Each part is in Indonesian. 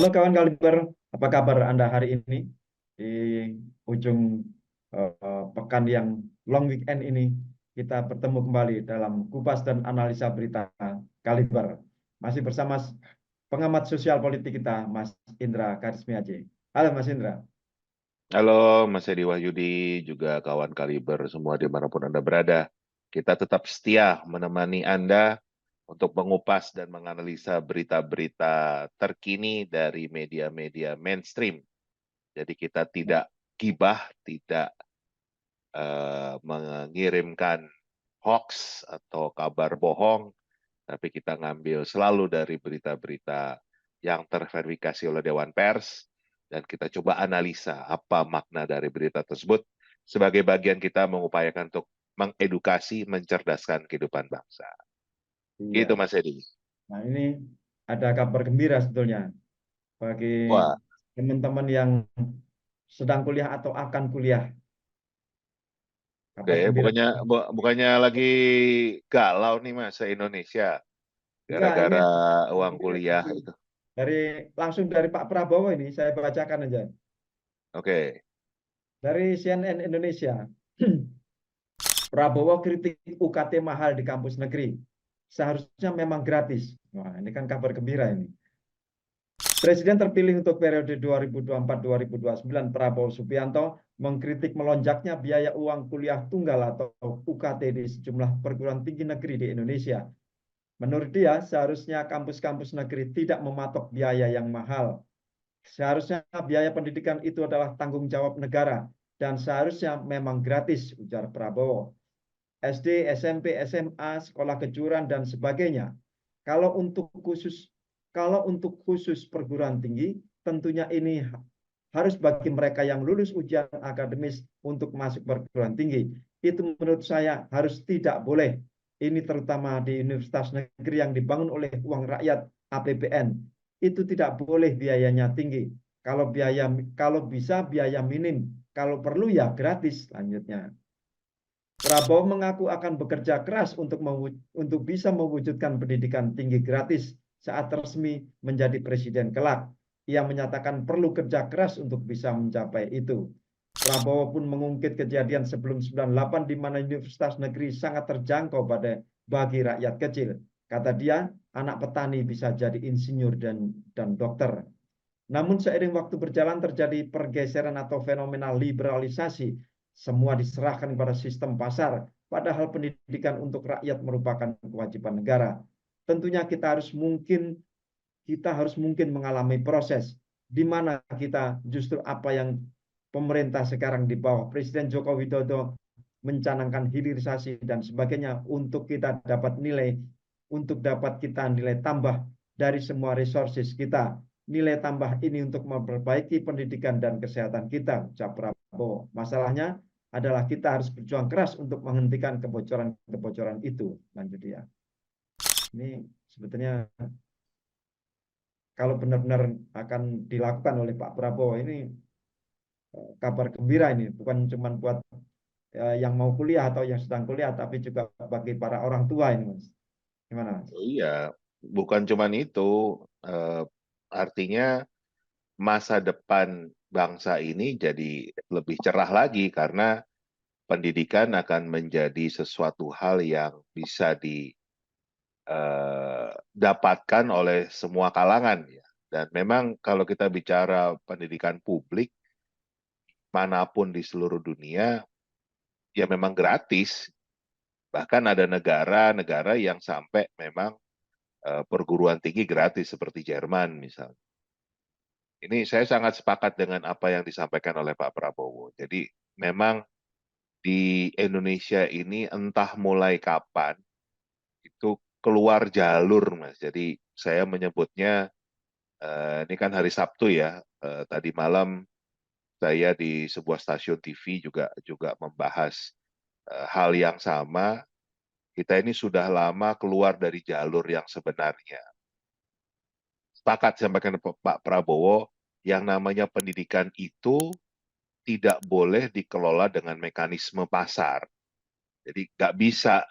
Halo kawan Kaliber, apa kabar Anda hari ini di ujung pekan yang long weekend ini? Kita bertemu kembali dalam kupas dan analisa berita Kaliber. Masih bersama pengamat sosial politik kita, Mas Indra Karismiaji. Halo Mas Indra. Halo Mas Edi Wahyudi, juga kawan Kaliber semua dimanapun Anda berada. Kita tetap setia menemani Anda untuk mengupas dan menganalisa berita-berita terkini dari media-media mainstream. Jadi kita tidak gibah, tidak mengirimkan hoax atau kabar bohong, tapi kita ngambil selalu dari berita-berita yang terverifikasi oleh Dewan Pers, dan kita coba analisa apa makna dari berita tersebut sebagai bagian kita mengupayakan untuk mengedukasi, mencerdaskan kehidupan bangsa. Gitu Iya. Mas Edi. Nah ini ada kabar gembira sebetulnya bagi Wah, teman-teman yang sedang kuliah atau akan kuliah. oke, Kabar gembira. bukannya lagi galau nih Mas se-Indonesia Enggak, ini gara-gara uang kuliah itu. dari langsung dari Pak Prabowo ini saya bacakan aja Oke, dari CNN Indonesia. Prabowo kritik UKT mahal di kampus negeri. Seharusnya memang gratis. Wah, ini kan kabar gembira ini. Presiden terpilih untuk periode 2024-2029 Prabowo Subianto mengkritik melonjaknya biaya uang kuliah tunggal atau UKT di sejumlah perguruan tinggi negeri di Indonesia. Menurut dia, seharusnya kampus-kampus negeri tidak mematok biaya yang mahal. Seharusnya biaya pendidikan itu adalah tanggung jawab negara dan seharusnya memang gratis, ujar Prabowo. SD, SMP, SMA, sekolah kejuruan dan sebagainya. Kalau untuk khusus kalau untuk khusus perguruan tinggi, tentunya ini harus bagi mereka yang lulus ujian akademis untuk masuk perguruan tinggi. Itu menurut saya harus tidak boleh. Ini terutama di universitas negeri yang dibangun oleh uang rakyat APBN. Itu tidak boleh biayanya tinggi. Kalau bisa biaya minim, kalau perlu ya gratis lanjutnya. Prabowo mengaku akan bekerja keras untuk bisa mewujudkan pendidikan tinggi gratis saat resmi menjadi presiden kelak. Ia menyatakan perlu kerja keras untuk bisa mencapai itu. Prabowo pun mengungkit kejadian sebelum 98 di mana universitas negeri sangat terjangkau bagi rakyat kecil. Kata dia, anak petani bisa jadi insinyur dan dokter. Namun seiring waktu berjalan terjadi pergeseran atau fenomena liberalisasi. Semua diserahkan kepada sistem pasar, padahal pendidikan untuk rakyat merupakan kewajiban negara. Tentunya kita harus mungkin mengalami proses di mana kita justru apa yang pemerintah sekarang di bawah Presiden Joko Widodo mencanangkan hilirisasi dan sebagainya untuk dapat kita nilai tambah dari semua resources kita. Nilai tambah ini untuk memperbaiki pendidikan dan kesehatan kita, ucap Prabowo. Masalahnya adalah kita harus berjuang keras untuk menghentikan kebocoran-kebocoran itu, lanjut dia. Ini sebetulnya kalau benar-benar akan dilakukan oleh Pak Prabowo ini kabar gembira ini, bukan cuma buat yang mau kuliah atau yang sedang kuliah, tapi juga bagi para orang tua ini, Mas. Gimana, Mas? iya, bukan cuman itu, eh, artinya masa depan bangsa ini jadi lebih cerah lagi karena pendidikan akan menjadi sesuatu hal yang bisa didapatkan oleh semua kalangan ya. Dan memang kalau kita bicara pendidikan publik manapun di seluruh dunia ya memang gratis. Bahkan ada negara-negara yang sampai memang perguruan tinggi gratis seperti Jerman misalnya. Ini saya sangat sepakat dengan apa yang disampaikan oleh Pak Prabowo. Jadi memang di Indonesia ini entah mulai kapan itu keluar jalur, Mas. Jadi saya menyebutnya ini kan hari Sabtu ya. Tadi malam saya di sebuah stasiun TV juga juga membahas hal yang sama. Kita ini sudah lama keluar dari jalur yang sebenarnya. Sepakat sampaikan Pak Prabowo, yang namanya pendidikan itu tidak boleh dikelola dengan mekanisme pasar. Jadi nggak bisa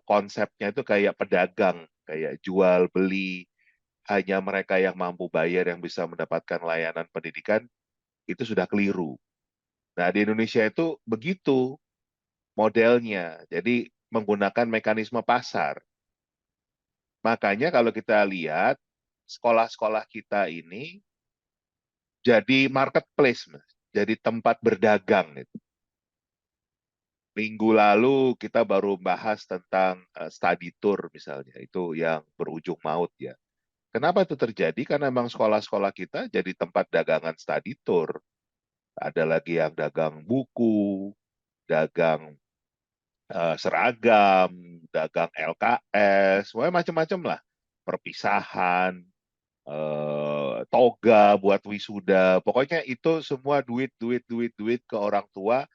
konsepnya itu kayak pedagang, kayak jual beli hanya mereka yang mampu bayar yang bisa mendapatkan layanan pendidikan, itu sudah keliru. Nah, di Indonesia itu begitu modelnya. Jadi menggunakan mekanisme pasar. Makanya kalau kita lihat sekolah-sekolah kita ini jadi marketplace, Mas. Jadi tempat berdagang gitu. Minggu lalu kita baru bahas tentang study tour misalnya, itu yang berujung maut ya. Kenapa itu terjadi? Karena memang sekolah-sekolah kita jadi tempat dagangan study tour. Ada lagi yang dagang buku, dagang seragam, dagang LKS, semuanya macam-macam lah. Perpisahan, toga buat wisuda. Pokoknya itu semua duit, duit, duit, duit ke orang tua.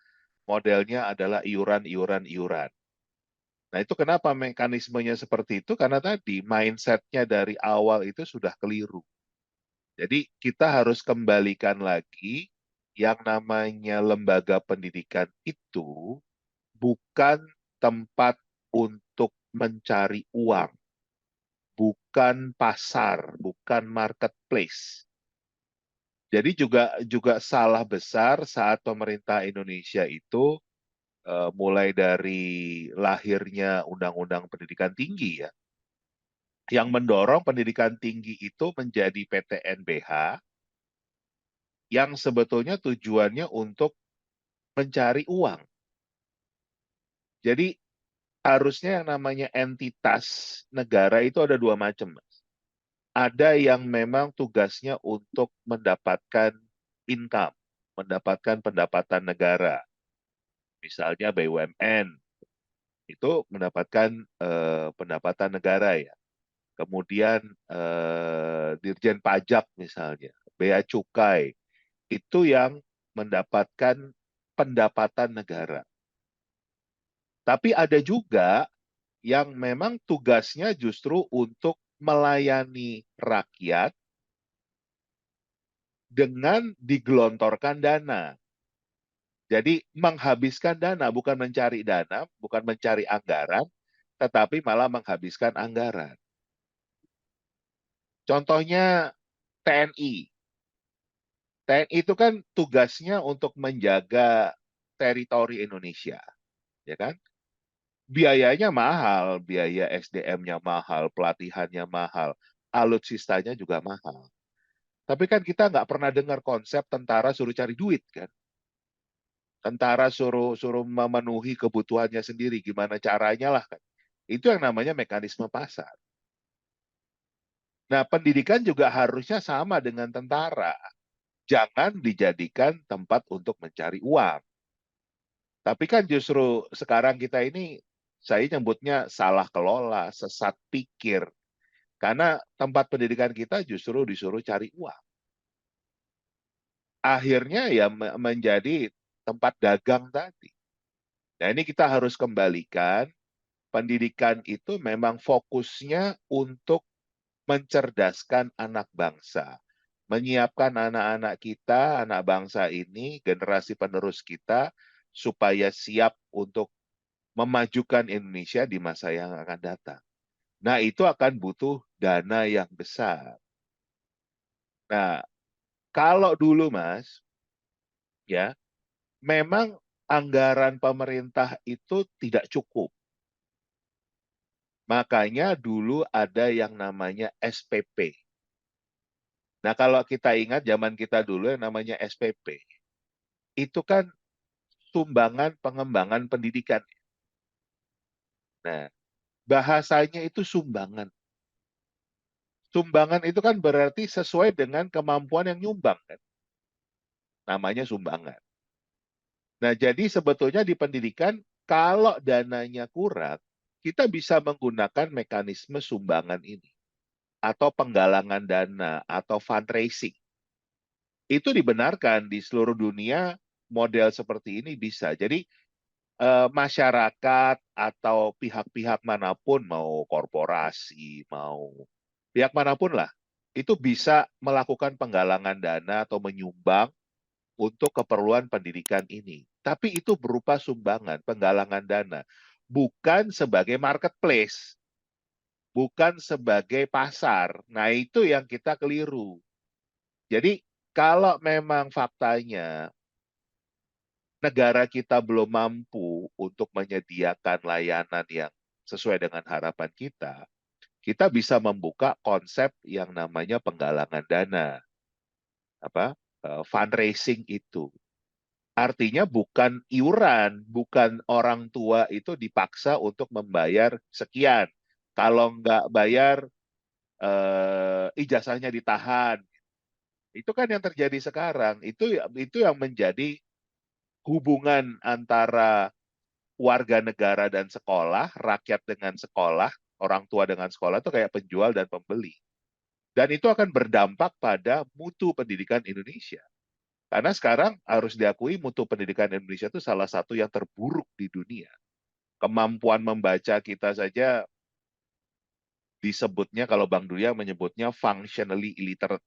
Modelnya adalah iuran, iuran, iuran. Nah, itu kenapa mekanismenya seperti itu? Karena tadi mindsetnya dari awal itu sudah keliru. Jadi kita harus kembalikan lagi yang namanya lembaga pendidikan itu bukan tempat untuk mencari uang, bukan pasar, bukan marketplace. Jadi juga juga salah besar saat pemerintah Indonesia itu mulai dari lahirnya Undang-Undang Pendidikan Tinggi ya, yang mendorong pendidikan tinggi itu menjadi PTNBH yang sebetulnya tujuannya untuk mencari uang. Jadi harusnya yang namanya entitas negara itu ada dua macam. Ada yang memang tugasnya untuk mendapatkan income, mendapatkan pendapatan negara. Misalnya BUMN, itu mendapatkan pendapatan negara ya. Kemudian Dirjen Pajak misalnya, Bea Cukai, itu yang mendapatkan pendapatan negara. Tapi ada juga yang memang tugasnya justru untuk melayani rakyat dengan digelontorkan dana. Jadi menghabiskan dana, bukan mencari dana, bukan mencari anggaran, tetapi malah menghabiskan anggaran. Contohnya TNI. TNI itu kan tugasnya untuk menjaga teritori Indonesia, ya kan? Biayanya mahal, biaya SDM-nya mahal, pelatihannya mahal, alutsistanya juga mahal. Tapi kan kita nggak pernah dengar konsep tentara suruh cari duit kan? Tentara suruh suruh memenuhi kebutuhannya sendiri, gimana caranya lah kan? Itu yang namanya mekanisme pasar. Nah, pendidikan juga harusnya sama dengan tentara. Jangan dijadikan tempat untuk mencari uang. Tapi kan justru sekarang kita ini, saya nyebutnya salah kelola, sesat pikir. Karena tempat pendidikan kita justru disuruh cari uang. Akhirnya ya menjadi tempat dagang tadi. Nah, ini kita harus kembalikan, pendidikan itu memang fokusnya untuk mencerdaskan anak bangsa. Menyiapkan anak-anak kita, anak bangsa ini, generasi penerus kita, supaya siap untuk memajukan Indonesia di masa yang akan datang. Nah, itu akan butuh dana yang besar. Nah, kalau dulu, Mas, ya, memang anggaran pemerintah itu tidak cukup. Makanya dulu ada yang namanya SPP. Nah, kalau kita ingat zaman kita dulu yang namanya SPP, itu kan sumbangan pengembangan pendidikan. Nah, bahasanya itu sumbangan. Sumbangan itu kan berarti sesuai dengan kemampuan yang nyumbang kan. Namanya sumbangan. Nah, jadi sebetulnya di pendidikan kalau dananya kurang, kita bisa menggunakan mekanisme sumbangan ini atau penggalangan dana atau fundraising. Itu dibenarkan di seluruh dunia, model seperti ini bisa. Jadi masyarakat atau pihak-pihak manapun, mau korporasi, mau pihak manapun lah, itu bisa melakukan penggalangan dana atau menyumbang untuk keperluan pendidikan ini. Tapi itu berupa sumbangan, penggalangan dana, bukan sebagai marketplace. bukan sebagai pasar. Nah, itu yang kita keliru. Jadi, kalau memang faktanya negara kita belum mampu untuk menyediakan layanan yang sesuai dengan harapan kita bisa membuka konsep yang namanya penggalangan dana, fundraising itu. Artinya bukan iuran, bukan orang tua itu dipaksa untuk membayar sekian. Kalau nggak bayar, ijazahnya ditahan. Itu kan yang terjadi sekarang. Itu yang menjadi hubungan antara warga negara dan sekolah, rakyat dengan sekolah, orang tua dengan sekolah itu kayak penjual dan pembeli. Dan itu akan berdampak pada mutu pendidikan Indonesia. Karena sekarang harus diakui mutu pendidikan Indonesia itu salah satu yang terburuk di dunia. Kemampuan membaca kita saja disebutnya, kalau Bank Dunia menyebutnya functionally illiterate,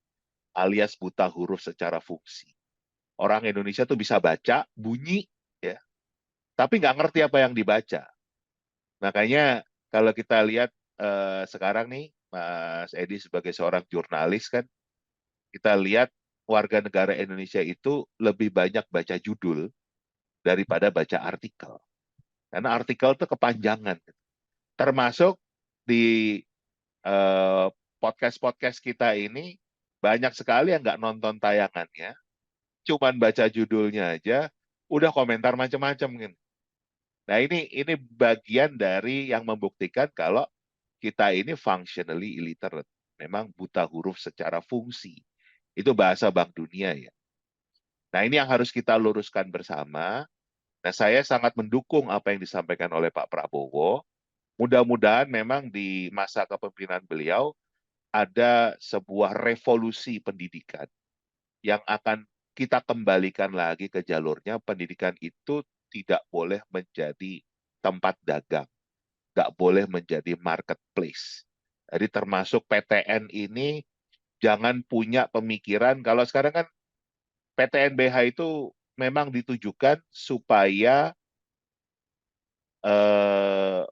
alias buta huruf secara fungsi. Orang Indonesia tuh bisa baca, bunyi, ya, tapi nggak ngerti apa yang dibaca. Makanya kalau kita lihat sekarang nih, Mas Edi sebagai seorang jurnalis kan, kita lihat warga negara Indonesia itu lebih banyak baca judul daripada baca artikel. Karena artikel itu kepanjangan. Termasuk di eh, podcast-podcast kita ini, banyak sekali yang nggak nonton tayangannya, cuman baca judulnya aja, udah komentar macam-macam. Gitu. Nah, ini bagian dari yang membuktikan kalau kita ini functionally illiterate. Memang buta huruf secara fungsi. Itu bahasa Bank Dunia ya. Nah, ini yang harus kita luruskan bersama. Nah, saya sangat mendukung apa yang disampaikan oleh Pak Prabowo. Mudah-mudahan memang di masa kepemimpinan beliau ada sebuah revolusi pendidikan yang akan kita kembalikan lagi ke jalurnya. Pendidikan itu tidak boleh menjadi tempat dagang, nggak boleh menjadi marketplace. Jadi termasuk PTN ini jangan punya pemikiran, kalau sekarang kan PTNBH itu memang ditujukan supaya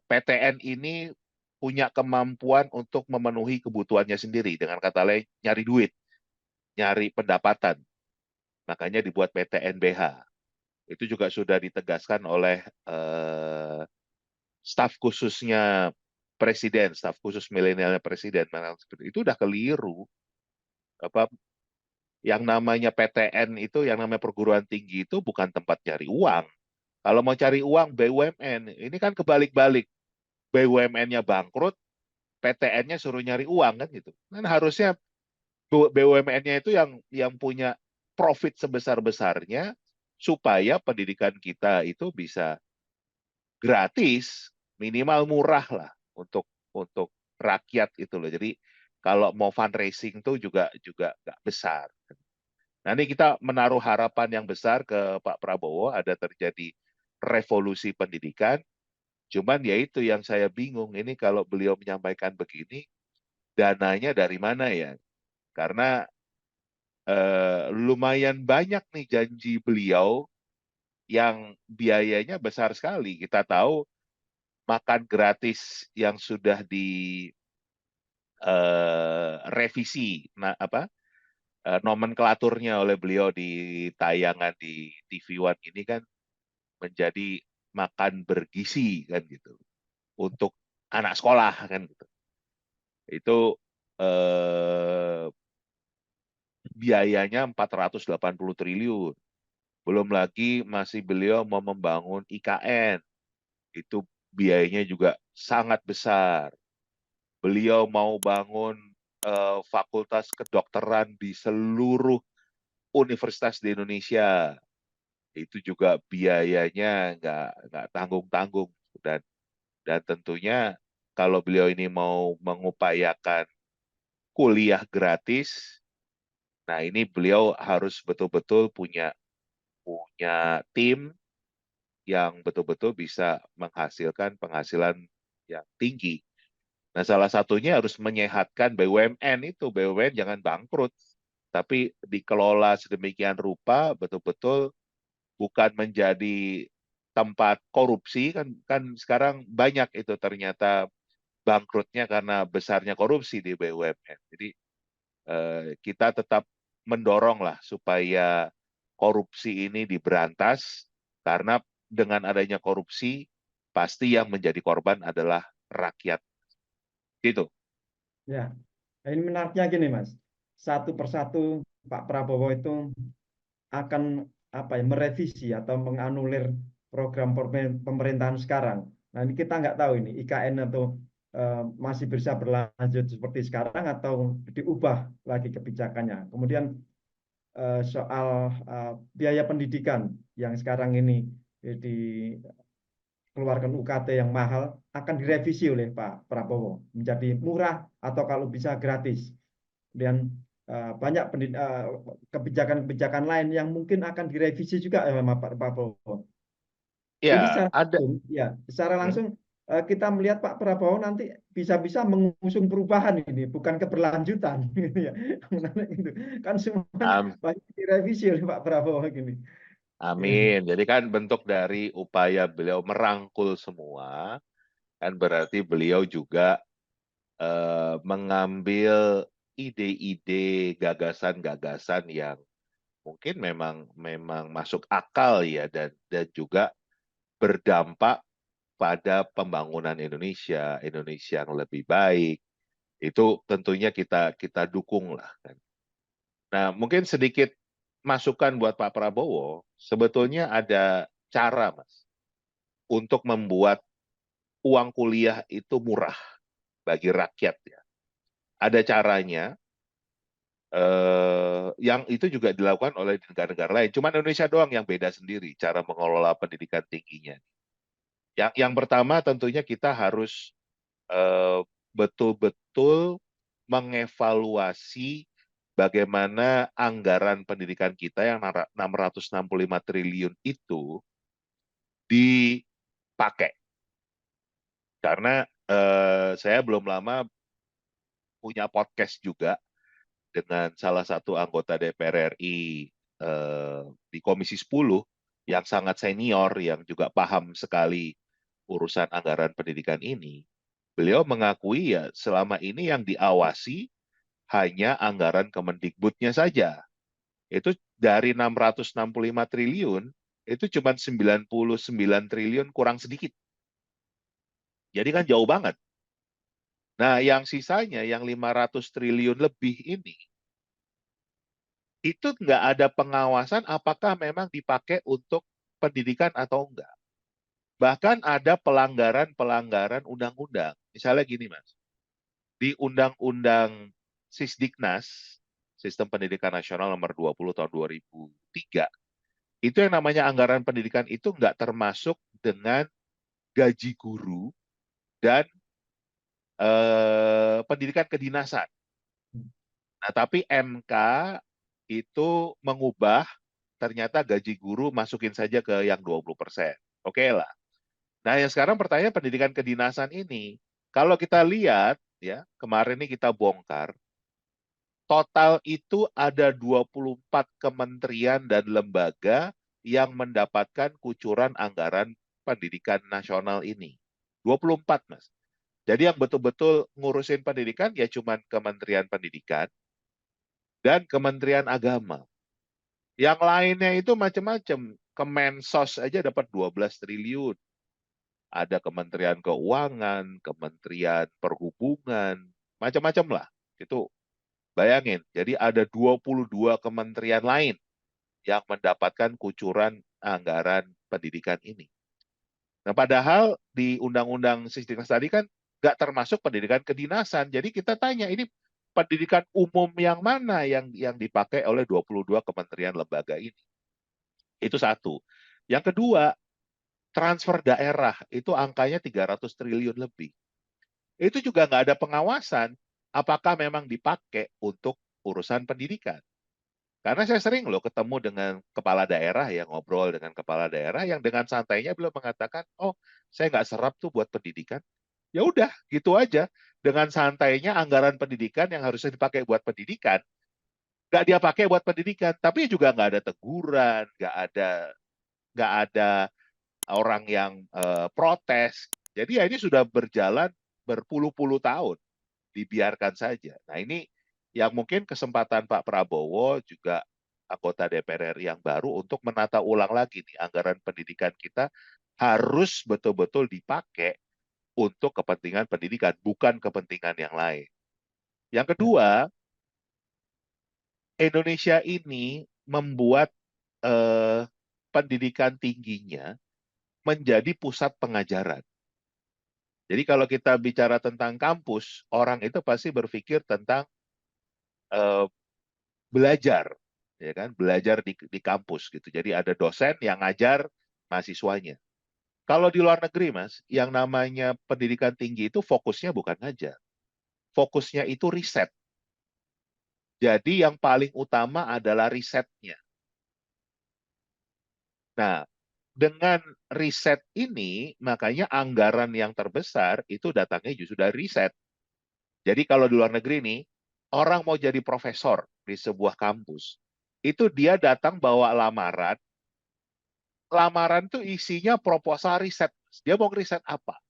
PTN ini punya kemampuan untuk memenuhi kebutuhannya sendiri. Dengan kata lain, nyari duit, nyari pendapatan. Makanya dibuat PTNBH. Itu juga sudah ditegaskan oleh staf khususnya Presiden, staf khusus milenialnya Presiden. Itu udah keliru. Apa yang namanya PTN itu, yang namanya perguruan tinggi itu bukan tempat cari uang. Kalau mau cari uang BUMN, ini kan kebalik-balik. BUMN-nya bangkrut, PTN-nya suruh nyari uang kan gitu. Kan harusnya BUMN-nya itu yang punya profit sebesar-besarnya supaya pendidikan kita itu bisa gratis, minimal murah lah untuk rakyat itu loh. Jadi kalau mau fundraising tuh juga juga nggak besar. Nah, ini kita menaruh harapan yang besar ke Pak Prabowo, ada terjadi revolusi pendidikan. Cuman ya itu yang saya bingung, ini kalau beliau menyampaikan begini, dananya dari mana ya? Karena lumayan banyak nih janji beliau yang biayanya besar sekali. Kita tahu makan gratis yang sudah direvisi, nah apa nomenklaturnya oleh beliau di tayangan di TV One ini kan menjadi makan bergizi kan gitu untuk anak sekolah kan gitu. Itu eh, biayanya 480 triliun. Belum lagi masih beliau mau membangun IKN. Itu biayanya juga sangat besar. Beliau mau bangun fakultas kedokteran di seluruh universitas di Indonesia. Itu juga biayanya nggak tanggung-tanggung. Dan tentunya kalau beliau ini mau mengupayakan kuliah gratis, nah ini beliau harus betul-betul punya punya tim yang betul-betul bisa menghasilkan penghasilan yang tinggi. Nah, salah satunya harus menyehatkan BUMN itu. BUMN jangan bangkrut, tapi dikelola sedemikian rupa betul-betul bukan menjadi tempat korupsi kan sekarang banyak itu ternyata bangkrutnya karena besarnya korupsi di BUMN. Jadi kita tetap mendorong lah supaya korupsi ini diberantas, karena dengan adanya korupsi pasti yang menjadi korban adalah rakyat. Gitu. Ya, nah, ini menariknya gini Mas, satu persatu Pak Prabowo itu akan apa ya merevisi atau menganulir program pemerintahan sekarang. Nah ini kita nggak tahu ini IKN atau masih bisa berlanjut seperti sekarang atau diubah lagi kebijakannya. Kemudian soal biaya pendidikan yang sekarang ini dikeluarkan UKT yang mahal akan direvisi oleh Pak Prabowo menjadi murah atau kalau bisa gratis. Dan banyak kebijakan-kebijakan lain yang mungkin akan direvisi juga sama Pak Prabowo. Ini Ya, ada. secara Hmm? langsung kita melihat Pak Prabowo nanti bisa-bisa mengusung perubahan ini, bukan keberlanjutan. Gitu ya. Itu kan semua Am- banyak direvisi oleh Pak Prabowo gini. Ya, Amin. Jadi kan bentuk dari upaya beliau merangkul semua, kan berarti beliau juga mengambil ide-ide, gagasan-gagasan yang mungkin memang memang masuk akal ya, dan juga berdampak pada pembangunan Indonesia, Indonesia yang lebih baik. Itu tentunya kita kita dukung lah kan. Nah, mungkin sedikit masukan buat Pak Prabowo, sebetulnya ada cara Mas untuk membuat uang kuliah itu murah bagi rakyat ya. Ada caranya, yang itu juga dilakukan oleh negara-negara lain. Cuma Indonesia doang yang beda sendiri cara mengelola pendidikan tingginya. Yang pertama tentunya kita harus betul-betul mengevaluasi bagaimana anggaran pendidikan kita yang 665 triliun itu dipakai. Karena saya belum lama punya podcast juga dengan salah satu anggota DPR RI di Komisi 10 yang sangat senior, yang juga paham sekali urusan anggaran pendidikan ini. Beliau mengakui ya selama ini yang diawasi hanya anggaran Kemendikbudnya saja. Itu dari 665 triliun, itu cuma 99 triliun kurang sedikit. Jadi kan jauh banget. Nah, yang sisanya, yang 500 triliun lebih ini, itu nggak ada pengawasan apakah memang dipakai untuk pendidikan atau enggak. Bahkan ada pelanggaran-pelanggaran undang-undang. Misalnya gini, Mas. Di Undang-Undang Sisdiknas, Sistem Pendidikan Nasional nomor 20 tahun 2003, itu yang namanya anggaran pendidikan itu nggak termasuk dengan gaji guru dan pendidikan kedinasan. Nah, tapi MK itu mengubah, ternyata gaji guru masukin saja ke yang 20%. Oke lah. Nah, yang sekarang pertanyaan pendidikan kedinasan ini, kalau kita lihat, ya kemarin ini kita bongkar, total itu ada 24 kementerian dan lembaga yang mendapatkan kucuran anggaran pendidikan nasional ini. 24, Mas. Jadi yang betul-betul ngurusin pendidikan ya cuman Kementerian Pendidikan dan Kementerian Agama. Yang lainnya itu macam-macam. Kemensos aja dapat 12 triliun. Ada Kementerian Keuangan, Kementerian Perhubungan, macam-macam lah. Itu bayangin, jadi ada 22 kementerian lain yang mendapatkan kucuran anggaran pendidikan ini. Nah, padahal di Undang-Undang Sisdiknas tadi kan nggak termasuk pendidikan kedinasan. Jadi kita tanya, ini pendidikan umum yang mana yang dipakai oleh 22 kementerian lembaga ini? Itu satu. Yang kedua, transfer daerah itu angkanya 300 triliun lebih. Itu juga nggak ada pengawasan apakah memang dipakai untuk urusan pendidikan. Karena saya sering loh ketemu dengan kepala daerah, yang ngobrol dengan kepala daerah yang dengan santainya belum mengatakan, oh saya nggak serap tuh buat pendidikan. Ya udah, gitu aja. Dengan santainya anggaran pendidikan yang harusnya dipakai buat pendidikan, nggak dia pakai buat pendidikan. Tapi juga nggak ada teguran, nggak ada orang yang protes. Jadi ya ini sudah berjalan berpuluh-puluh tahun dibiarkan saja. Nah, ini yang mungkin kesempatan Pak Prabowo juga anggota DPR RI yang baru untuk menata ulang lagi nih anggaran pendidikan kita harus betul-betul dipakai untuk kepentingan pendidikan, bukan kepentingan yang lain. Yang Ya, kedua, Indonesia ini membuat pendidikan tingginya menjadi pusat pengajaran. Jadi kalau kita bicara tentang kampus, orang itu pasti berpikir tentang eh, belajar, ya kan? Belajar di kampus gitu. Jadi ada dosen yang ngajar mahasiswanya. Kalau di luar negeri, Mas, yang namanya pendidikan tinggi itu fokusnya bukan ngajar. Fokusnya itu riset. Jadi yang paling utama adalah risetnya. Nah, dengan riset ini, makanya anggaran yang terbesar itu datangnya justru dari riset. Jadi kalau di luar negeri nih, orang mau jadi profesor di sebuah kampus, itu dia datang bawa lamaran, lamaran tuh isinya proposal riset. Dia mau riset apa?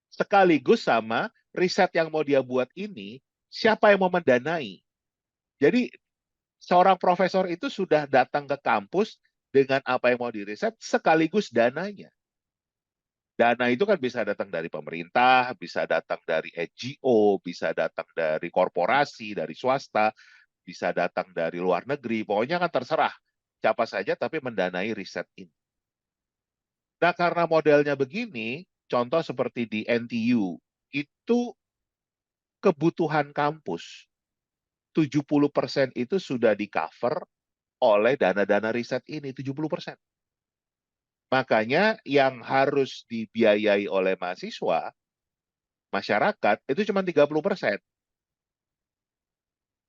Sekaligus sama riset yang mau dia buat ini, siapa yang mau mendanai? Jadi seorang profesor itu sudah datang ke kampus dengan apa yang mau diriset sekaligus dananya. Dana itu kan bisa datang dari pemerintah, bisa datang dari NGO, bisa datang dari korporasi, dari swasta, bisa datang dari luar negeri. Pokoknya kan terserah siapa saja tapi mendanai riset ini. Nah, karena modelnya begini, contoh seperti di NTU, itu kebutuhan kampus 70% itu sudah di-cover oleh dana-dana riset ini, 70%. Makanya yang harus dibiayai oleh mahasiswa, masyarakat, itu cuma 30%.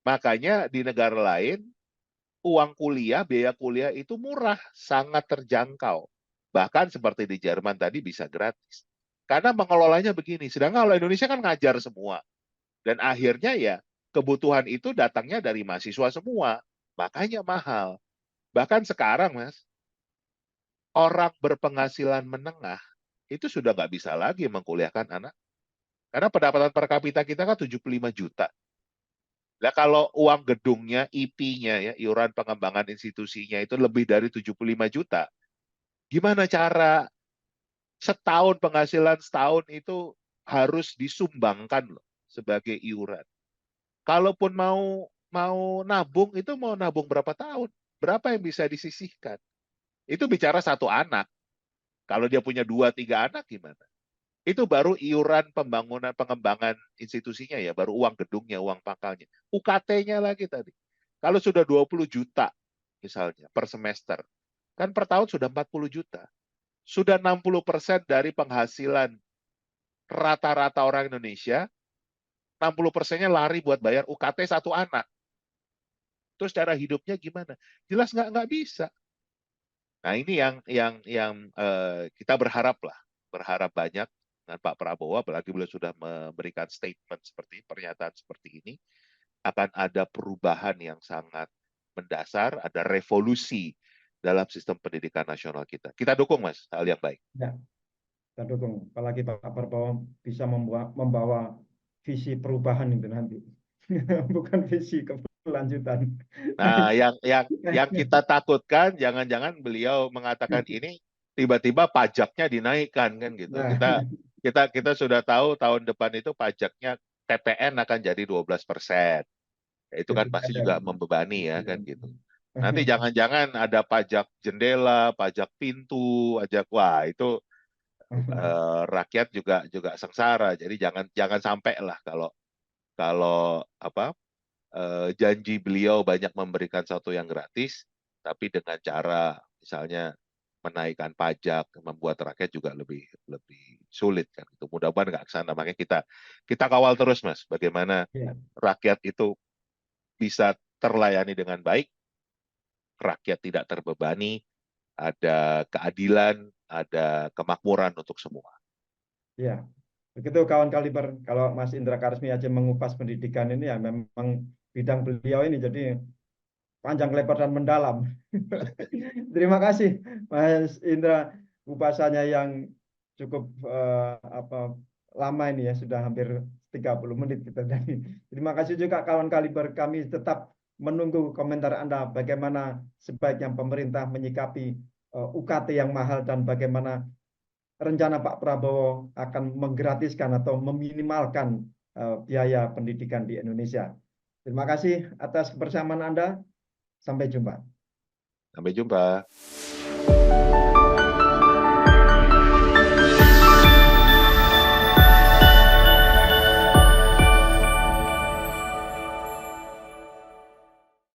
Makanya di negara lain, uang kuliah, biaya kuliah itu murah, sangat terjangkau. Bahkan seperti di Jerman tadi bisa gratis. Karena mengelolanya begini. Sedangkan kalau Indonesia kan ngajar semua. Dan akhirnya ya kebutuhan itu datangnya dari mahasiswa semua. Makanya mahal. Bahkan sekarang, Mas, orang berpenghasilan menengah itu sudah nggak bisa lagi mengkuliahkan anak. Karena pendapatan per kapita kita kan 75 juta. Nah, kalau uang gedungnya, IP-nya, ya, iuran pengembangan institusinya itu lebih dari 75 juta, gimana cara setahun penghasilan setahun itu harus disumbangkan loh sebagai iuran. Kalaupun mau mau nabung itu mau nabung berapa tahun? Berapa yang bisa disisihkan? Itu bicara satu anak. Kalau dia punya dua tiga anak gimana? Itu baru iuran pembangunan pengembangan institusinya ya, baru uang gedungnya, uang pangkalnya. UKT-nya lagi tadi. Kalau sudah 20 juta misalnya per semester, kan per tahun sudah 40 juta. Sudah 60% dari penghasilan rata-rata orang Indonesia, 60%-nya lari buat bayar UKT satu anak. Terus cara hidupnya gimana? Jelas nggak bisa. Nah, ini yang kita berharap banyak dengan Pak Prabowo, apalagi beliau sudah memberikan statement seperti pernyataan seperti ini, akan ada perubahan yang sangat mendasar, ada revolusi dalam sistem pendidikan nasional kita. Kita dukung, Mas, hal yang baik. ya, kita dukung. Apalagi Pak Prabowo bisa membawa visi perubahan itu nanti, bukan visi keberlanjutan. Nah, Nah, yang kita takutkan jangan-jangan beliau mengatakan ini tiba-tiba pajaknya dinaikkan kan gitu. nah, Kita sudah tahu tahun depan itu pajaknya TPN akan jadi 12%. Itu kan pasti BBM. juga membebani ya kan gitu. Nanti jangan-jangan ada pajak jendela, pajak pintu, pajak wah itu rakyat juga juga sengsara. Jadi jangan jangan sampai lah kalau kalau apa janji beliau banyak memberikan sesuatu yang gratis, tapi dengan cara misalnya menaikkan pajak, membuat rakyat juga lebih lebih sulit kan. Itu mudah-mudahan nggak ke sana. Makanya kita kawal terus, Mas, bagaimana Ya, rakyat itu bisa terlayani dengan baik, rakyat tidak terbebani, ada keadilan, ada kemakmuran untuk semua. ya. Begitu kawan Kaliber, kalau Mas Indra Karismi aja mengupas pendidikan ini ya memang bidang beliau ini jadi panjang lebar dan mendalam. Terima kasih Mas Indra, upasannya yang cukup apa lama ini ya, sudah hampir 30 menit kita tadi. Terima kasih juga kawan kaliber, kami tetap menunggu komentar Anda bagaimana sebaiknya pemerintah menyikapi UKT yang mahal dan bagaimana rencana Pak Prabowo akan menggratiskan atau meminimalkan biaya pendidikan di Indonesia. Terima kasih atas kebersamaan Anda. Sampai jumpa. Sampai jumpa.